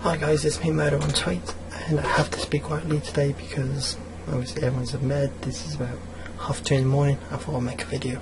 Hi guys, it's me Murder on Tweet, and I have to speak quietly today because obviously everyone's in bed. This is about 2:30 in the morning. I thought I'd make a video.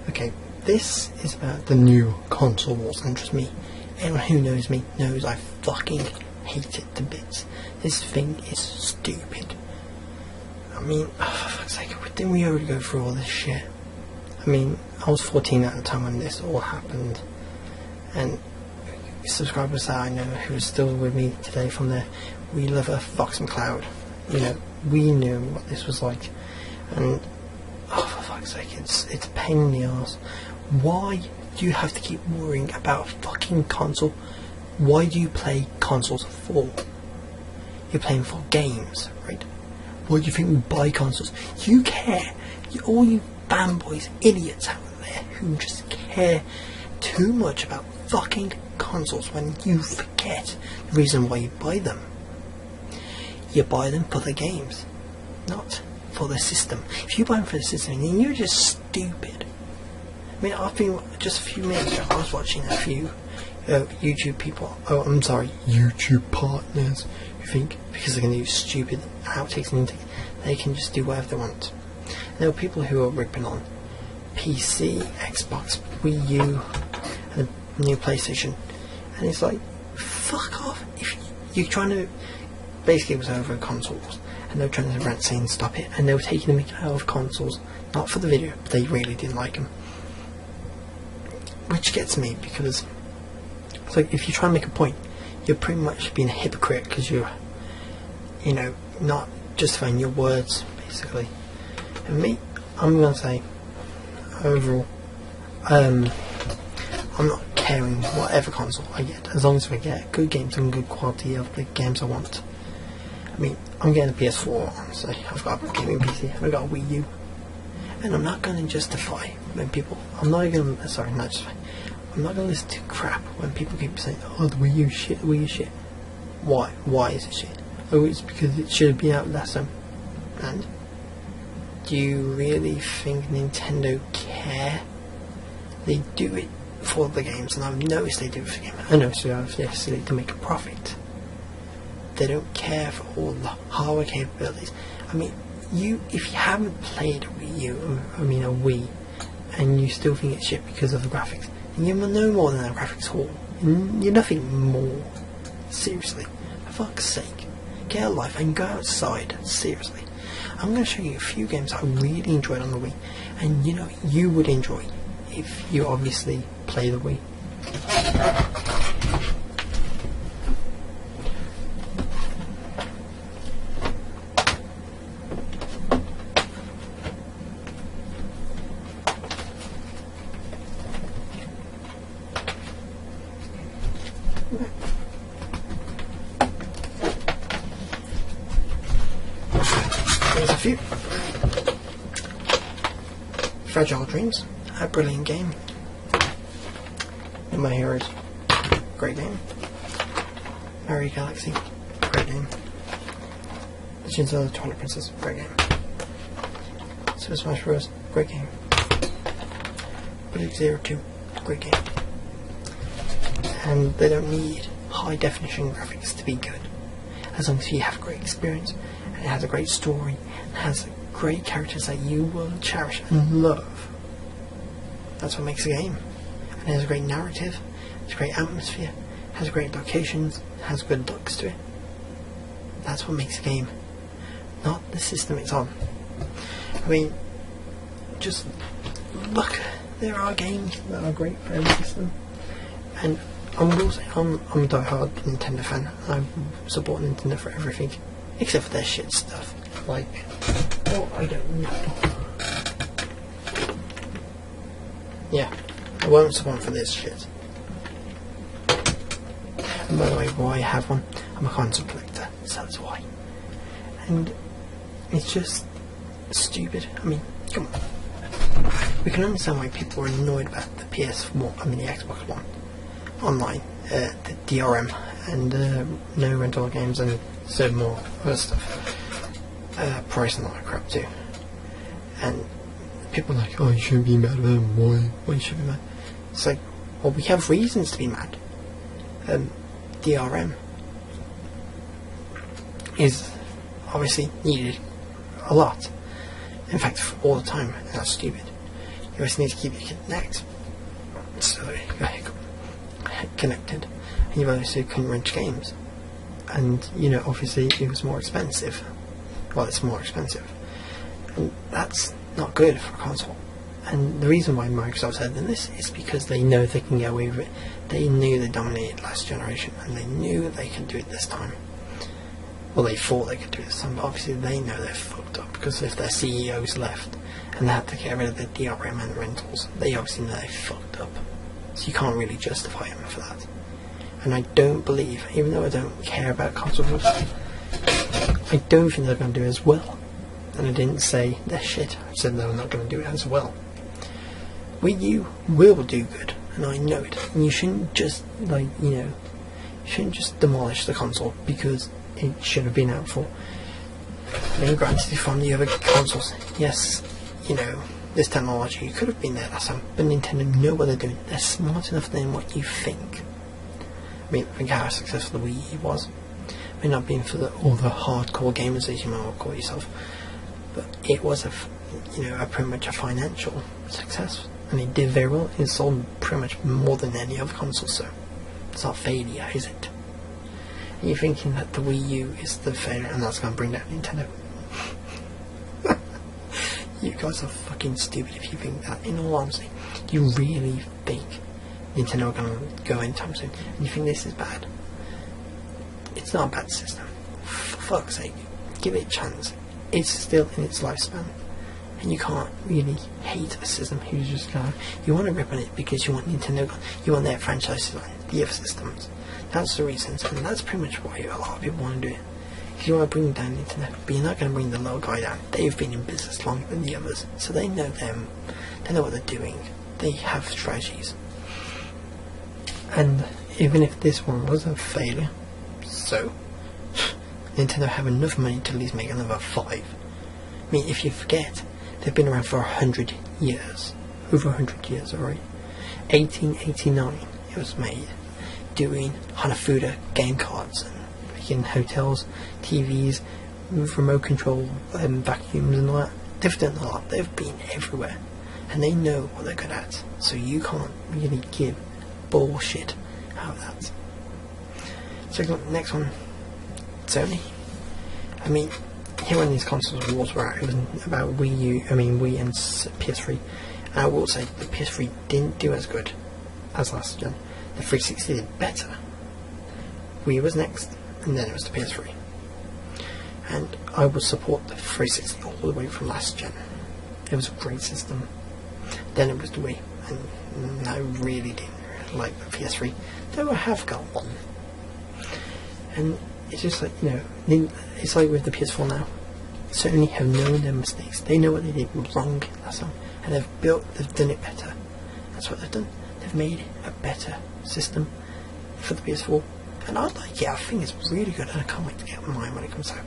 Okay, this is about the new console wars, and trust me, anyone who knows me knows I fucking hate it to bits. This thing is stupid. I mean, for fuck's sake, didn't we already go through all this shit? I mean, I was 14 at the time when this all happened, and subscribers that I know who are still with me today from there, we live a Fox McCloud. You know, we knew what this was like, and for fuck's sake, it's a pain in the arse. Why do you have to keep worrying about a fucking console? Why do you play consoles for? You're playing for games, right? Why do you think we buy consoles? You care. All you fanboys, idiots out there who just care too much about fucking consoles when you forget the reason why you buy them. You buy them for the games, not for the system. If you buy them for the system, then you're just stupid. I mean, I've been just a few minutes ago, I was watching a few YouTube people, YouTube partners who think because they're going to use stupid outtakes and intakes, they can just do whatever they want. And there are people who are ripping on PC, Xbox, Wii U, and the new PlayStation, and it's like, fuck off. If you're trying to, basically it was over consoles, and they were trying to rant saying stop it, and they were taking the mick out of consoles, not for the video, but they really didn't like them. Which gets me, because it's like, if you try and make a point, you're pretty much being a hypocrite, because you're, you know, not justifying your words, basically. And me, I'm going to say, overall, I'm not caring whatever console I get, as long as I get good games and good quality of the games I want. I mean, I'm getting a PS4, honestly. I've got a gaming PC, I've got a Wii U, and I'm not going to justify when people, I'm not going to listen to crap when people keep saying, oh, the Wii U shit, the Wii U shit. Why is it shit? Oh, it's because it should have been out last time. And do you really think Nintendo care? They do it for the games, and I've noticed they do it for games. I know, so obviously to make a profit. They don't care for all the hardware capabilities. I mean, if you haven't played a Wii U, a Wii, and you still think it's shit because of the graphics, then you're no more than a graphics whore. You're nothing more. Seriously, for fuck's sake, get a life and go outside. Seriously, I'm going to show you a few games I really enjoyed on the Wii, and you know you would enjoy if you obviously play the Wii. There's a few. Fragile Dreams, a brilliant game. My Heroes, great game. Mario Galaxy, great game. Legends of the Twilight Princess, great game. Super Smash Bros, great game. Bullet Zero 2, great game. And they don't need high definition graphics to be good, as long as you have a great experience, and it has a great story, and has great characters that you will cherish and love. That's what makes a game. And it has a great narrative, it's a great atmosphere, has great locations, has good looks to it. That's what makes a game, not the system it's on. I mean, just look, there are games that are great for every system, and I'm a die-hard Nintendo fan. I support Nintendo for everything, except for their shit stuff, like, oh, I don't know. Yeah, I won't support for this shit. And by the way, why I have one, I'm a console collector, so that's why. And it's just stupid. I mean, come on. We can understand why people are annoyed about the PS4, the Xbox One, online, the DRM, and no rental games, and so more other stuff. Price and all that crap too. And people are like, oh, you shouldn't be mad at them, why you should be mad? It's like, well, we have reasons to be mad. DRM, is obviously needed a lot. In fact, all the time. That's stupid. You always need to keep your connect. So connected, and you obviously couldn't rent games, and you know, obviously it was more expensive. Well, it's more expensive, and that's not good for a console. And the reason why Microsoft had done this is because they know they can get away with it. They knew they dominated last generation, and they knew they could do it this time. Well, they thought they could do it this time, but obviously they know they're fucked up, because if their CEO's left and they have to get rid of the DRM and rentals, they obviously know they fucked up. So you can't really justify them for that. And I don't believe, even though I don't care about consoles, I don't think they're going to do as well. And I didn't say they're shit, I said they're not going to do it as well. Wii U will do good, and I know it. And you shouldn't just, like, you know, you shouldn't just demolish the console because it should have been out for. I mean, granted, from the other consoles, yes, you know, this technology could have been there last time, but Nintendo know what they're doing. They're smart enough than what you think. I mean, think how successful the Wii U was. It may not be for all the hardcore gamers, as you might well call yourself, but it was pretty much a financial success, and it did very well. It sold pretty much more than any other console, so it's not failure, is it? And you're thinking that the Wii U is the failure, and that's going to bring down Nintendo. You guys are fucking stupid if you think that. In all honesty, do you really think Nintendo are going to go anytime soon? And you think this is bad? It's not a bad system. For fuck's sake, give it a chance. It's still in its lifespan, and you can't really hate a system who's just going. You want to rip on it because you want Nintendo. You want their franchises on the other systems. That's the reasons, and that's pretty much why a lot of people want to do it. Because you want to bring down Nintendo, but you're not going to bring the little guy down. They've been in business longer than the others, so they know them. They know what they're doing. They have strategies. And even if this one was a failure, so Nintendo have enough money to at least make another 5. I mean, if you forget, they've been around for 100 years. Over 100 years already. 1889 it was made, doing Hanafuda game cards and making hotels, TVs, remote control vacuums and all that. They've done a lot. They've been everywhere, and they know what they're good at. So you can't really give bullshit out of that. So next one, Sony. I mean, here when these consoles wars were out, it was about Wii and PS3. And I will say the PS3 didn't do as good as last gen. The 360 did better. Wii was next, and then it was the PS3. And I would support the 360 all the way from last gen. It was a great system. Then it was the Wii, and I really didn't like the PS3, though I have got one. And it's just like, you know, it's like with the PS4 now. Sony have known their mistakes. They know what they did wrong last time, and they've done it better. That's what they've done. They've made a better system for the PS4, and I like it. I think it's really good, and I can't wait to get mine when it comes out.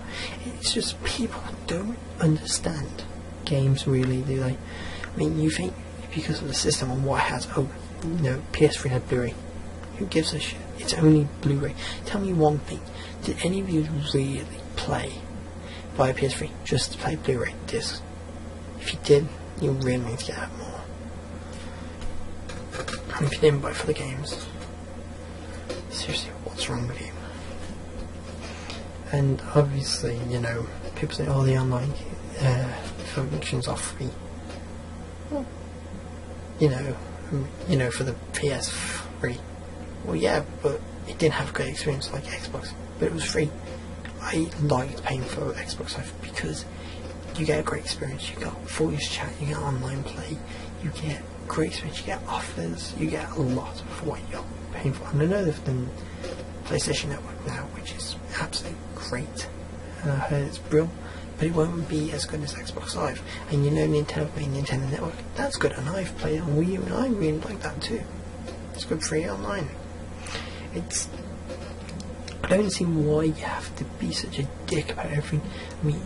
It's just people don't understand games really, do they? I mean, you think because of the system and what it has, PS3 had Blu-ray. Who gives a shit? It's only Blu-ray. Tell me one thing. Did any of you really play via PS3 just to play Blu-ray discs? If you did, you really need to get out more. And if you didn't buy for the games, seriously, what's wrong with you? And obviously, you know, people say, oh, the online functions are free. Well, you know, for the PS3. Well, yeah, but it didn't have a great experience like Xbox, but it was free. I liked paying for Xbox Live because you get a great experience. You got voice chat, you get online play, you get great experience, you get offers, you get a lot for what you're paying for. And I know they've done PlayStation Network now, which is absolutely great. And I heard it's brilliant, but it won't be as good as Xbox Live. And you know, Nintendo made Nintendo Network. That's good, and I've played it on Wii U, and I really like that too. It's good free online. I don't see why you have to be such a dick about everything. I mean,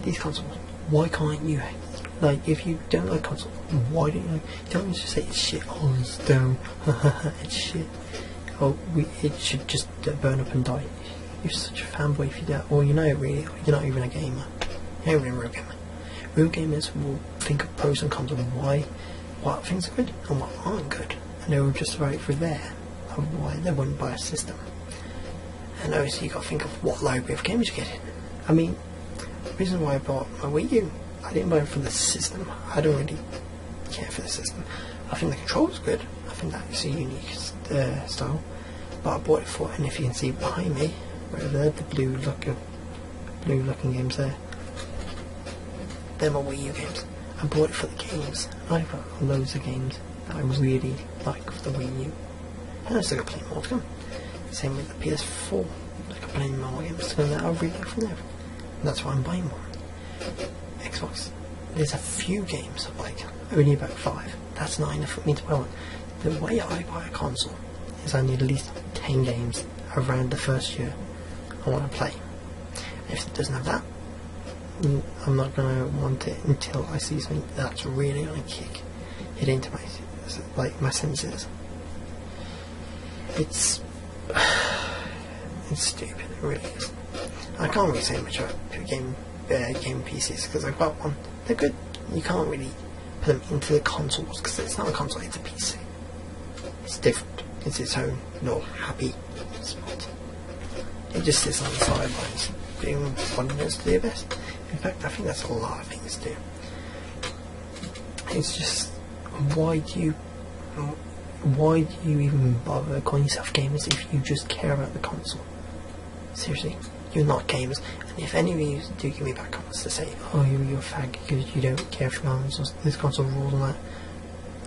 these consoles, why can't you, like, if you don't like consoles, why don't you like, don't just say it's shit, oh, it's dumb, it's shit, oh, it should just burn up and die. You're such a fanboy if you do, or you're not really, you're not even a gamer. You're not even a real gamer. Real gamers will think of pros and cons of what things are good and what aren't good, and they will justify it for there of why they wouldn't buy a system. And obviously you got to think of what library of games you're getting. I mean, the reason why I bought my Wii U, I didn't buy it for the system. I don't really care for the system. I think the control's good. I think that's a unique style. But I bought it for, and if you can see behind me, right there, the blue looking games there, they're my Wii U games. I bought it for the games. I've got loads of games that I really like for the Wii U. And I still got plenty more to come. Same with the PS4. I got plenty more games to come that I'll really like from there. And that's why I'm buying one. Xbox. There's a few games I like. Only about 5. That's not enough for me to buy one. The way I buy a console is I need at least 10 games around the first year I want to play. If it doesn't have that, I'm not going to want it until I see something that's really going to hit into my senses. It's stupid, it really is. I can't really say much about game PCs because I've got one. They're good. You can't really put them into the consoles because it's not a console, it's a PC. It's different. It's its own little happy spot. It just sits on the sidelines doing what it wants to do best. In fact, I think that's a lot of things do. It's just, why do you even bother calling yourself gamers if you just care about the console? Seriously, you're not gamers. And if any of you do give me back comments to say, oh, you're a fag because you don't care for consoles, this console rules and that,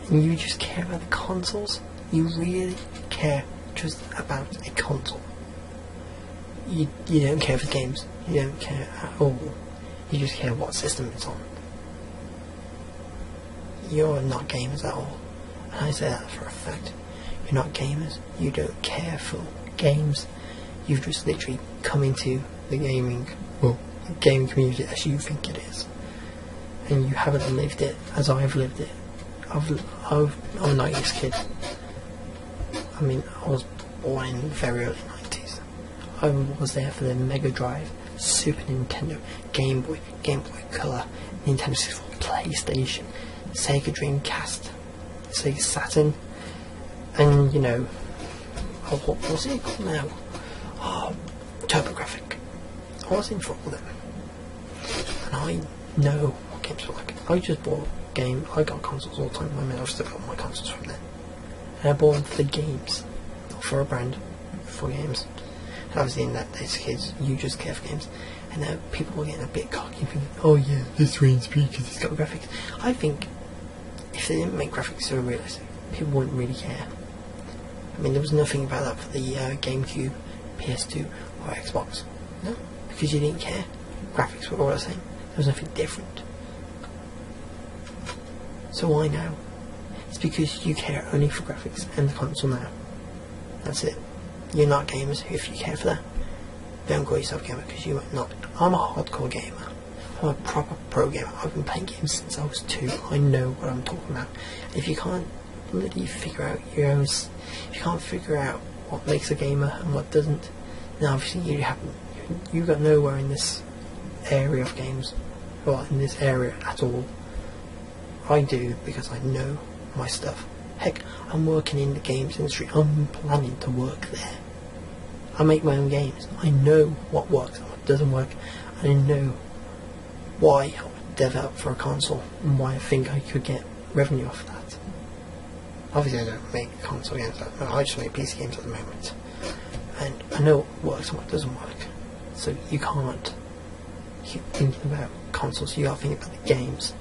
and you just care about the consoles, you really care just about a console. You don't care for games, you don't care at all, you just care what system it's on. You're not gamers at all, and I say that for a fact. You're not gamers, you don't care for games, you've just literally come into the gaming community as you think it is, and you haven't lived it as I've lived it. I'm a 90s kid. I mean, I was born in the very early 90s. I was there for the Mega Drive, Super Nintendo, Game Boy Color, Nintendo 64, PlayStation, Sega Dreamcast, Sega Saturn, and what was it called now? TurboGrafx. I was in for all of them, and I know what games were like. I just bought game. I got consoles all the time. I mean, I've still got my consoles from then. And I bought them for the games, not for a brand, for games. And obviously, in that days, kids, you just care for games. And now people are getting a bit cocky, thinking, "Oh yeah, this range because it's got graphics." I think if they didn't make graphics so realistic, people wouldn't really care. I mean, there was nothing about that for the GameCube, PS2, or Xbox. No, because you didn't care. Graphics were all the same. There was nothing different. So why now? It's because you care only for graphics and the console now. That's it. You're not gamers if you care for that. Don't call yourself a gamer because you are not. I'm a hardcore gamer. I'm a proper pro gamer. I've been playing games since I was 2. I know what I'm talking about. If you can't really figure out if you can't figure out what makes a gamer and what doesn't, then obviously you got nowhere in this area of games, or in this area at all. I do, because I know my stuff. Heck, I'm working in the games industry. I'm planning to work there. I make my own games. I know what works and what doesn't work. And I know why I would develop for a console and why I think I could get revenue off that. Obviously I don't make console games, I just make PC games at the moment. And I know what works and what doesn't work. So you can't keep thinking about consoles, you gotta think about the games.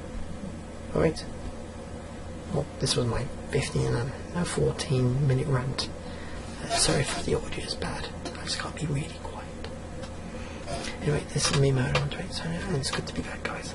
Alright? Well, this was my 14 minute rant. Sorry if the audio is bad, I just can't be really quiet. Anyway, this is me, Murder on Twitter, and it's good to be back, guys.